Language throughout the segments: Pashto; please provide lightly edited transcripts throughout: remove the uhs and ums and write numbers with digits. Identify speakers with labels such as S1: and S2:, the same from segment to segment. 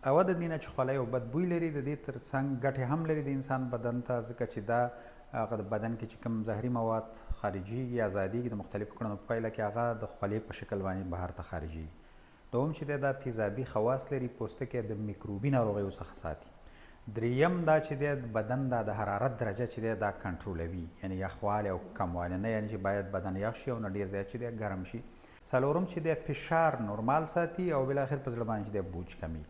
S1: او د دې نه چې خوله یو بد بوی لري، د دې تر څنګ ګټې هم لري د انسان بدن ته، ځکه چې دا هغه د بدن کې چې کوم زهري مواد خارجېږي یا ازادېږي د مختلفو کړنو په پایله کې هغه د خولې په شکل باندې بهر ته خارجېږي. دوم چې دی دا تیزابي خواص لري، پوستکی د میکروبي ناروغیو څخه ساتي. دریم دا چې دی د بدن دا د حرارت درجه چې دی دا کنټرولوي، یعنی یخوالی او کموالی، نه یعنی چې باید بدن یخ شي او نه ډېر زیات چې دی ګرم شي. څلورم چې دی فشار نورمال ساتي او بالاخر په زړه باندې چې دی بوج کموي.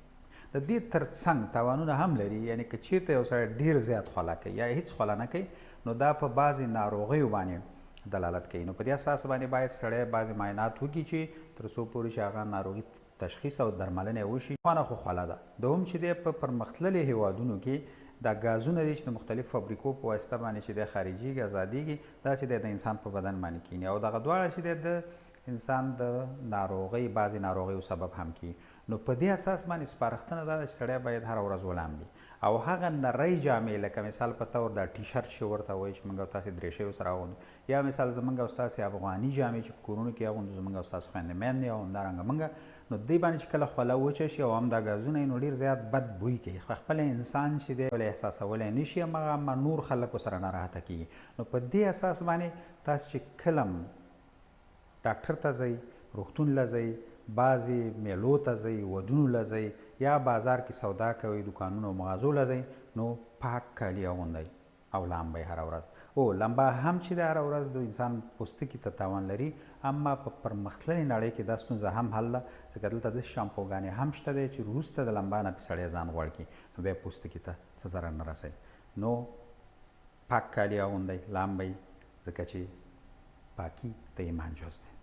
S1: د دې تر څنګ تاوانونه هم لري، یعنی که چیرته یو سړی ډېر زیات خوله کوي یا هیڅ خوله نه کوي نو دا په بعضې ناروغیو باندې دلالت کوي. نو په دې اساس باندې باید سړی بعضې معاینات وکړي چې تر څو پورې چې هغه ناروغي تشخیص او درملنه وشي. خوانه خو خوله ده. دوم چې دی په پرمختللي هیوادونو کې دا ګازونه دي چې د مختلف فابریکو په واسطه باندې چې دی خارجېږي ازادېږي، دا چې دی د انسان په بدن باندې کیني او دغه دواړه چې دی د انسان د ناروغۍ بعضې ناروغیو سبب هم کیږي. نو په دې اساس باندې سپارښتنه دا ده چې سړی باید هره ورځ ولامبي او هغه نری جامې لکه مثال په طور دا ټي شرټ چې ورته وایي چې موږ او تاسې درېشیو سره اغوندو، یا مثال زموږ او ستاسې افغاني جامې چې په کورونو کې اغوندو، زموږ او ستاسې خویندې میندې او همدارنګه موږ، نو دې باندې چې کله خوله وچه شي او هم دا ګازونه نو ډېر زیات بد بوی کوي. خپله انسان چې دی احساسولی نه شي، هماغه نور خلکو سره ناراحته کېږي. نو په دې اساس باندې تاسو چې کله ډاکټر ته ځئ، روغتون له ځئ، بعضې میلو ته ځئ، ودونو له ځئ، یا بازار کې سودا کوئ، دکانونو او مغازو له ځئ، نو پاک کالي اغوندئ او لامبئ هره ورځ. او لمبا هم چې د هره ورځ د انسان پوستکي ته تاوان لري، اما په پرمختللې نړۍ کې دا ستونزه هم حل ده، ځکه دلته داسې شامپوګانې هم شته دی چې وروسته د لمبا نه پې سړی ځان غوړ کړي نو بیا پوستکي ته څه ضرر نه رسوي. نو پاک کالي اغوندئ، لامبئ، ځکه چې پاکي د ایمان جز دی.